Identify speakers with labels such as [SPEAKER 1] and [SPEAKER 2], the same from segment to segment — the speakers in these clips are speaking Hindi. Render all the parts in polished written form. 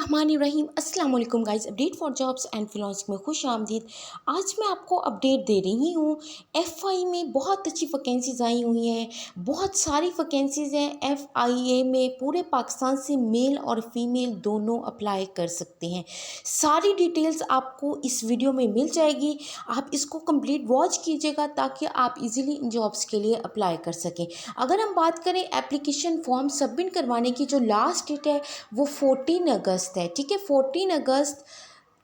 [SPEAKER 1] रहीम अस्सलाम वालेकुम guys. Update for jobs and freelancing में खुश आमदीद। आज मैं आपको अपडेट दे रही हूँ। एफआई में बहुत अच्छी वैकेंसीज आई हुई हैं, बहुत सारी वैकेंसीज हैं। एफआईए में पूरे पाकिस्तान से मेल और फीमेल दोनों अप्लाई कर सकते हैं। सारी डिटेल्स आपको इस वीडियो में मिल जाएगी। आप इसको कंप्लीट वॉच कीजिएगा ताकि आप इजीली इन जॉब्स के लिए अप्लाई कर सकें। अगर हम बात करें एप्लीकेशन फॉर्म सबमिट करवाने की जो लास्ट डेट है वो 14 अगस्त है। ठीक है, 14 अगस्त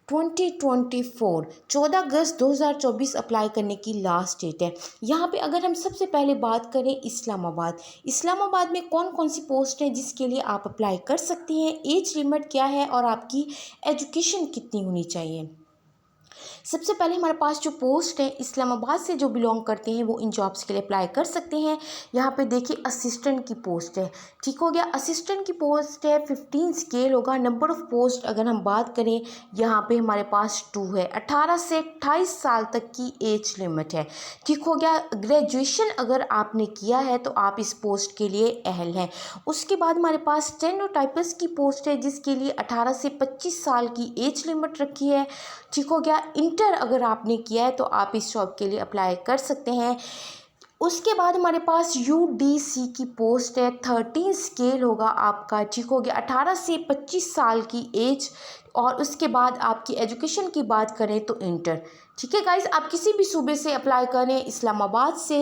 [SPEAKER 1] 2024, 14 अगस्त 2024 अप्लाई करने की लास्ट डेट है। यहाँ पे अगर हम सबसे पहले बात करें इस्लामाबाद में कौन कौन सी पोस्ट है जिसके लिए आप अप्लाई कर सकती हैं, एज लिमिट क्या है और आपकी एजुकेशन कितनी होनी चाहिए। सबसे पहले हमारे पास जो पोस्ट है इस्लामाबाद से जो बिलोंग करते हैं वो इन जॉब्स के लिए अप्लाई कर सकते हैं। यहाँ पे देखिए असिस्टेंट की पोस्ट है। ठीक हो गया, असिस्टेंट की पोस्ट है, 15 स्केल होगा। नंबर ऑफ़ पोस्ट अगर हम बात करें यहाँ पे हमारे पास 2 है। 18 से 28 साल तक की एज लिमिट है। ठीक हो गया, ग्रेजुएशन अगर आपने किया है तो आप इस पोस्ट के लिए अहल हैं। उसके बाद हमारे पास स्टेनोटाइपिस्ट की पोस्ट है जिसके लिए 18 से 25 साल की एज लिमिट रखी है। ठीक हो गया, इंटर अगर आपने किया है तो आप इस जॉब के लिए अप्लाई कर सकते हैं। उसके बाद हमारे पास यूडीसी की पोस्ट है, 13 स्केल होगा आपका। ठीक हो गया, 18 से 25 साल की एज। और उसके बाद आपकी एजुकेशन की बात करें तो इंटर। ठीक है गाइस, आप किसी भी सूबे से अप्लाई करें, इस्लामाबाद से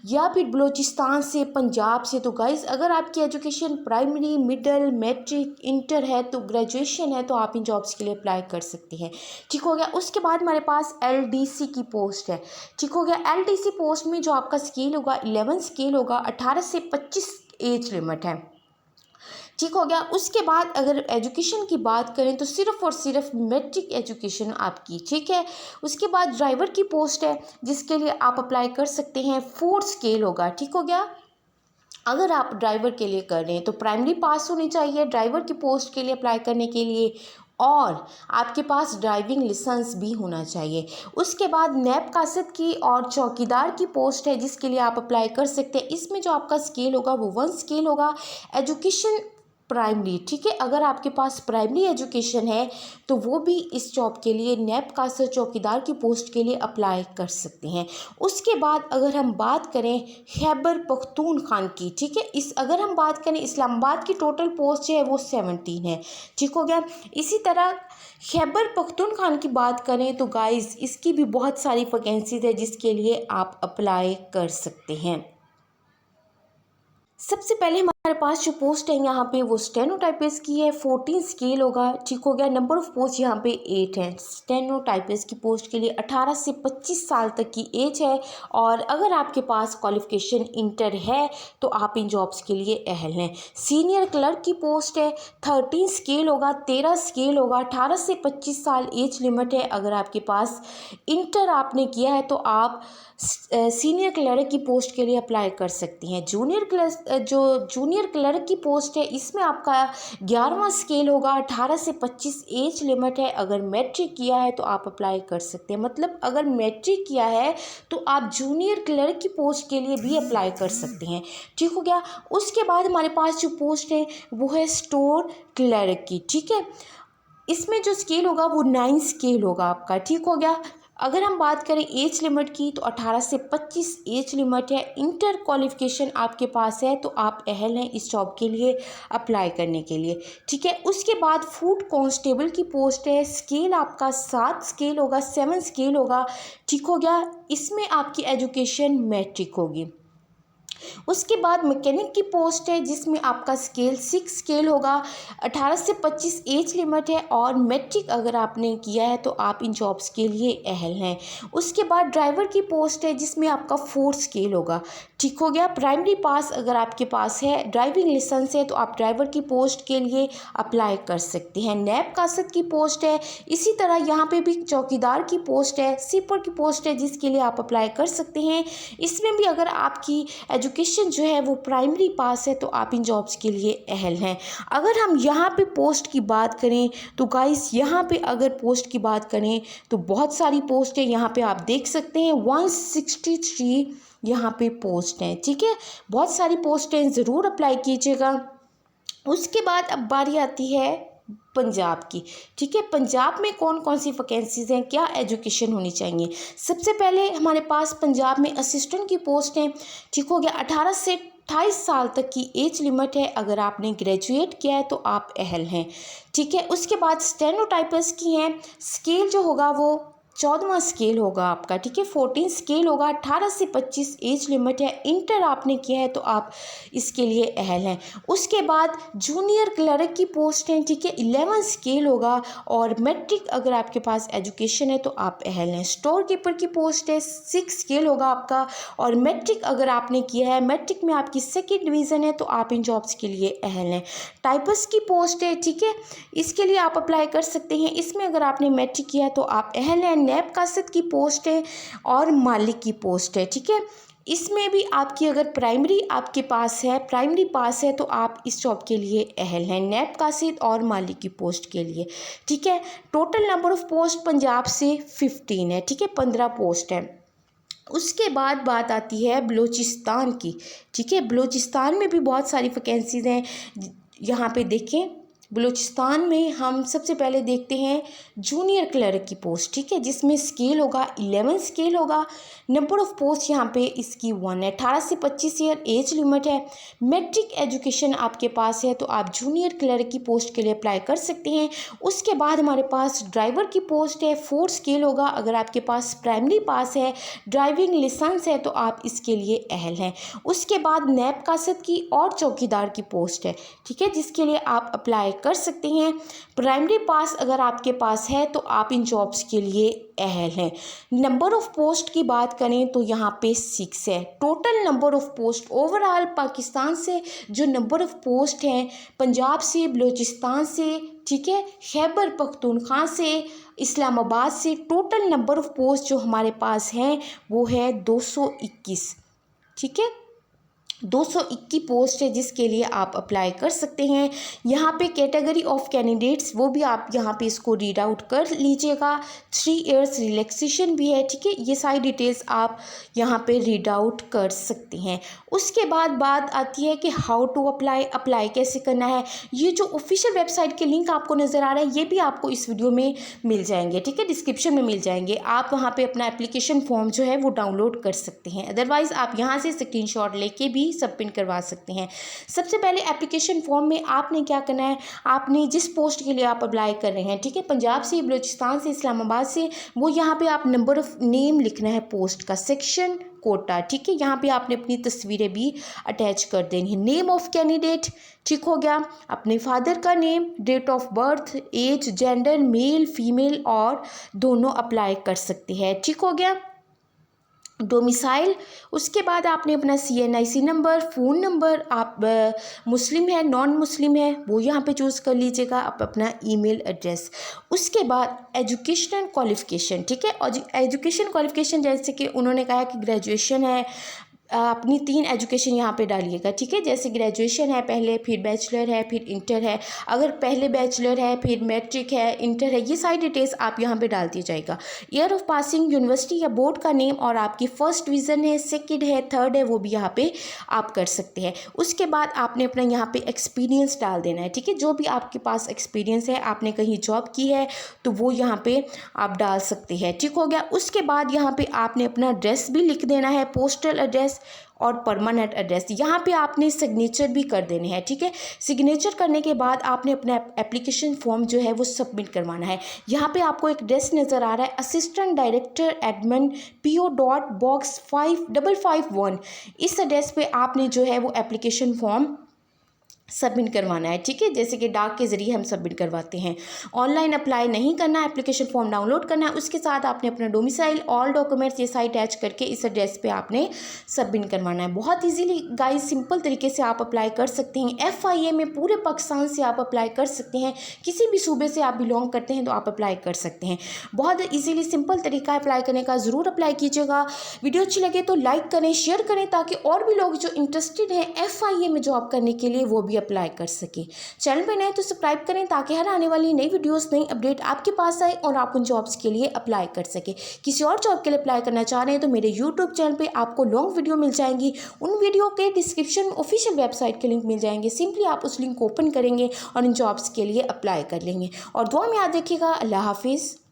[SPEAKER 1] या फिर बलूचिस्तान से, पंजाब से। तो गाइस अगर आपकी education primary, middle, matric, inter है तो ग्रेजुएशन है तो आप इन जॉब्स के लिए अप्लाई कर सकते हैं। ठीक हो गया, उसके बाद हमारे पास एलडीसी की पोस्ट है। ठीक हो गया, एलडीसी पोस्ट में जो आपका स्केल होगा 11 स्केल होगा। 18 से 25 एज लिमिट है। ठीक हो गया, उसके बाद अगर एजुकेशन की बात करें तो सिर्फ और सिर्फ मैट्रिक एजुकेशन आपकी। ठीक है, उसके बाद ड्राइवर की पोस्ट है जिसके लिए आप अप्लाई कर सकते हैं, 4 स्केल होगा। ठीक हो गया, अगर आप ड्राइवर के लिए कर रहे हैं तो प्राइमरी पास होनी चाहिए ड्राइवर की पोस्ट के लिए अप्लाई करने के लिए, और आपके पास ड्राइविंग लाइसेंस भी होना चाहिए। उसके बाद नैब कासद की और चौकीदार की पोस्ट है जिसके लिए आप अप्लाई कर सकते हैं। इसमें जो आपका स्केल होगा वो 1 स्केल होगा, एजुकेशन प्राइमरी। ठीक है, अगर आपके पास प्राइमरी एजुकेशन है तो वो भी इस जॉब के लिए नैब कासद चौकीदार की पोस्ट के लिए अप्लाई कर सकते हैं। उसके बाद अगर हम बात करें खैबर पख्तूनख्वा की, ठीक है, इस अगर हम बात करें इस्लामाबाद की टोटल पोस्ट है वो 17 है। ठीक हो गया, इसी तरह खैबर पख्तूनख्वा की बात करें तो गाइस इसकी भी बहुत सारी वैकेंसीज है जिसके लिए आप अप्लाई कर सकते हैं। सबसे पहले हमारे पास जो पोस्ट है यहाँ पे वो स्टेनोटाइपिस्ट की है, 14 स्केल होगा। ठीक हो गया, नंबर ऑफ़ पोस्ट यहाँ पे 8 है। स्टेनोटाइपिस्ट की पोस्ट के लिए 18 से 25 साल तक की एज है, और अगर आपके पास क्वालिफिकेशन इंटर है तो आप इन जॉब्स के लिए अहल हैं। सीनियर क्लर्क की पोस्ट है, 13 स्केल होगा, 13 स्केल होगा। 18 से 25 साल एज लिमिट है। अगर आपके पास इंटर आपने किया है तो आप सीनियर क्लर्क की पोस्ट के लिए अप्लाई कर सकती हैं। जूनियर क्लर्क की पोस्ट है इसमें आपका 11वां स्केल होगा। 18 से 25 एज लिमिट है। अगर मैट्रिक किया है तो आप अप्लाई कर सकते हैं, मतलब अगर मैट्रिक किया है तो आप जूनियर क्लर्क की पोस्ट के लिए भी अप्लाई कर सकते हैं। ठीक हो गया, उसके बाद हमारे पास जो पोस्ट है वो है स्टोर क्लर्क की। ठीक है, इसमें जो स्केल होगा वो 9 स्केल होगा आपका। ठीक हो गया, अगर हम बात करें एज लिमिट की तो 18 से 25 एज लिमिट है। इंटर क्वालिफिकेशन आपके पास है तो आप अहल हैं इस जॉब के लिए अप्लाई करने के लिए। ठीक है, उसके बाद फूड कांस्टेबल की पोस्ट है, स्केल आपका 7 स्केल होगा, 7 स्केल होगा। ठीक हो गया, इसमें आपकी एजुकेशन मैट्रिक होगी। उसके बाद मैकेनिक की पोस्ट है जिसमें आपका स्केल 6 स्केल होगा। 18 से 25 एज लिमिट है, और मैट्रिक अगर आपने किया है तो आप इन जॉब्स के लिए अहल हैं। उसके बाद ड्राइवर की पोस्ट है जिसमें आपका 4 स्केल होगा। ठीक हो गया, प्राइमरी पास अगर आपके पास है, ड्राइविंग लाइसेंस है तो आप ड्राइवर की पोस्ट के लिए अप्लाई कर सकते हैं। नैब कासद की पोस्ट है, इसी तरह यहाँ पे भी चौकीदार की पोस्ट है, सीपर की पोस्ट है जिसके लिए आप अप्लाई कर सकते हैं। इसमें भी अगर आपकी एजुकेशन जो है वो प्राइमरी पास है तो आप इन जॉब्स के लिए अहल हैं। अगर हम यहाँ पे पोस्ट की बात करें तो गाइस यहाँ पे अगर पोस्ट की बात करें तो बहुत सारी पोस्ट है। यहाँ पे आप देख सकते हैं 163 यहाँ पे पोस्ट हैं। ठीक है, बहुत सारी पोस्ट हैं, ज़रूर अप्लाई कीजिएगा। उसके बाद अब बारी आती है पंजाब की। ठीक है, पंजाब में कौन कौन सी वैकेंसीज़ हैं, क्या एजुकेशन होनी चाहिए। सबसे पहले हमारे पास पंजाब में असिस्टेंट की पोस्ट है। ठीक हो गया, 18 से 28 साल तक की एज लिमिट है। अगर आपने ग्रेजुएट किया है तो आप अहल हैं। ठीक है, उसके बाद स्टेनोटाइपिस्ट की हैं। स्केल जो होगा वो 14वां स्केल होगा आपका। ठीक है, 14 स्केल होगा। 18 से 25 एज लिमिट है। इंटर आपने किया है तो आप इसके लिए अहल हैं। उसके बाद जूनियर क्लर्क की पोस्ट है। ठीक है, 11 स्केल होगा और मैट्रिक अगर आपके पास एजुकेशन है तो आप अहल हैं। स्टोर कीपर की पोस्ट है, 6 स्केल होगा आपका और मैट्रिक अगर आपने किया है, मैट्रिक में आपकी सेकेंड डिवीज़न है तो आप इन जॉब्स के लिए अहल हैं। टाइपिस्ट की पोस्ट है। ठीक है, इसके लिए आप अप्लाई कर सकते हैं। इसमें अगर आपने मैट्रिक किया तो आप अहल हैं। नैब कासिद की पोस्ट है और मालिक की पोस्ट है। ठीक है, इसमें भी आपकी अगर प्राइमरी आपके पास है, प्राइमरी पास है तो आप इस जॉब के लिए अहल हैं, नैब कासिद और मालिक की पोस्ट के लिए। ठीक है, total number of post Punjab से 15 है। ठीक है, 15 पोस्ट है। उसके बाद बात आती है बलूचिस्तान की। ठीक है, बलूचिस्तान में भी बहुत सारी वैकेंसीज़ हैं। यहाँ पे देखें, बलूचिस्तान में हम सबसे पहले देखते हैं जूनियर क्लर्क की पोस्ट। ठीक है, जिसमें स्केल होगा 11 स्केल होगा। नंबर ऑफ पोस्ट यहाँ पे इसकी 1 है। 18 से 25 ईयर एज लिमिट है। मैट्रिक एजुकेशन आपके पास है तो आप जूनियर क्लर्क की पोस्ट के लिए अप्लाई कर सकते हैं। उसके बाद हमारे पास ड्राइवर की पोस्ट है, 4 स्केल होगा। अगर आपके पास प्राइमरी पास है, ड्राइविंग लाइसेंस है तो आप इसके लिए अहल हैं। उसके बाद नैब कासिद की और चौकीदार की पोस्ट है। ठीक है, जिसके लिए आप अप्लाई कर सकते हैं। प्राइमरी पास अगर आपके पास है तो आप इन जॉब्स के लिए अहल हैं। नंबर ऑफ पोस्ट की बात करें तो यहाँ पे 6 है। Total number of post overall Pakistan से जो नंबर ऑफ पोस्ट हैं, पंजाब से, बलूचिस्तान से, ठीक है, खैबर पख्तूनख्वा से, इस्लामाबाद से, टोटल नंबर ऑफ पोस्ट जो हमारे पास हैं वो है 221। ठीक है, 221 पोस्ट है जिसके लिए आप अप्लाई कर सकते हैं। यहाँ पे कैटेगरी ऑफ कैंडिडेट्स वो भी आप यहाँ पे इसको रीड आउट कर लीजिएगा। 3 इयर्स रिलैक्सेशन भी है। ठीक है, ये सारी डिटेल्स आप यहाँ पे रीड आउट कर सकते हैं। उसके बाद बात आती है कि हाउ टू अप्लाई कैसे करना है। ये जो ऑफिशियल वेबसाइट के लिंक आपको नज़र आ रहा है ये भी आपको इस वीडियो में मिल जाएंगे। ठीक है, डिस्क्रिप्शन में मिल जाएंगे। आप वहाँ पर अपना एप्लीकेशन फॉर्म जो है वो डाउनलोड कर सकते हैं। अदरवाइज़ आप यहाँ से स्क्रीनशॉट लेके भी सबमिट करवा सकते हैं। सबसे पहले एप्लीकेशन फॉर्म में आपने क्या करना है, आपने जिस पोस्ट के लिए आप अप्लाई कर रहे हैं, ठीक है, पंजाब से, बलूचिस्तान से, इस्लामाबाद से, वो यहाँ पे आप नंबर ऑफ नेम लिखना है पोस्ट का, सेक्शन, कोटा। ठीक है, यहाँ पे आपने अपनी तस्वीरें भी अटैच कर देनी है। नेम ऑफ कैंडिडेट, ठीक हो गया, अपने फादर का name, date of birth, age, gender, male female और दोनों अप्लाई कर सकते हैं। ठीक हो गया, डोमिसाइल। उसके बाद आपने अपना CNIC नंबर, फ़ोन नंबर, आप मुस्लिम है नॉन मुस्लिम है वो यहाँ पे चूज़ कर लीजिएगा, आप अपना ईमेल एड्रेस। उसके बाद एजुकेशनल क्वालिफ़िकेशन। ठीक है, और एजुकेशन क्वालिफ़िकेशन जैसे कि उन्होंने कहा कि ग्रेजुएशन है, अपनी 3 एजुकेशन यहाँ पे डालिएगा। ठीक है, जैसे ग्रेजुएशन है पहले, फिर बैचलर है, फिर इंटर है। अगर पहले बैचलर है, फिर मैट्रिक है, इंटर है, ये सारी डिटेल्स आप यहाँ पे डाल दीजिएगा। ईयर ऑफ पासिंग, यूनिवर्सिटी या बोर्ड का नेम और आपकी फर्स्ट डिवीज़न है, सेकंड है, थर्ड है, वो भी यहाँ पे आप कर सकते हैं। उसके बाद आपने अपना यहाँ पे एक्सपीरियंस डाल देना है। ठीक है, जो भी आपके पास एक्सपीरियंस है, आपने कहीं जॉब की है तो वो यहाँ पे आप डाल सकते हैं। ठीक हो गया, उसके बाद यहाँ पे आपने अपना एड्रेस भी लिख देना है, पोस्टल एड्रेस और परमानेंट एड्रेस। यहाँ पे आपने सिग्नेचर भी कर देने हैं। ठीक है, सिग्नेचर करने के बाद आपने अपना एप्लीकेशन फॉर्म जो है वो सबमिट करवाना है। यहाँ पे आपको एक एड्रेस नज़र आ रहा है, assistant director admin PO Box 5551। इस एड्रेस पे आपने जो है वो एप्लीकेशन फॉर्म सबमिट करवाना है। ठीक है, जैसे कि डाक के ज़रिए हम सबमिट करवाते हैं। ऑनलाइन अप्लाई नहीं करना, एप्लीकेशन फॉर्म डाउनलोड करना है। उसके साथ आपने अपना डोमिसाइल, ऑल डॉक्यूमेंट्स ये सारी अटैच करके इस एड्रेस पे आपने सबमिट करवाना है। बहुत इजीली गाइस, सिंपल तरीके से आप अप्लाई कर सकते हैं। FIA में पूरे पाकिस्तान से आप अप्लाई कर सकते हैं। किसी भी सूबे से आप बिलोंग करते हैं तो आप अप्लाई कर सकते हैं। बहुत ईजीली सिंपल तरीका अप्लाई करने का, ज़रूर अप्लाई कीजिएगा। वीडियो अच्छी लगे तो लाइक करें, शेयर करें, ताकि और भी लोग जो इंटरेस्टेड हैं FIA में जॉब करने के लिए वो भी भी अप्लाई कर सकें। चैनल पर नए तो सब्सक्राइब करें ताकि हर आने वाली नई वीडियोस नई अपडेट आपके पास आए और आप उन जॉब्स के लिए अप्लाई कर सकें। किसी और जॉब के लिए अप्लाई करना चाह रहे हैं तो मेरे यूट्यूब चैनल पे आपको लॉन्ग वीडियो मिल जाएंगी। उन वीडियो के डिस्क्रिप्शन में ऑफिशियल वेबसाइट के लिंक मिल जाएंगे। सिंपली आप उस लिंक को ओपन करेंगे और इन जॉब्स के लिए अप्लाई कर लेंगे। और दुआ में याद रखिएगा। अल्लाह हाफिज़।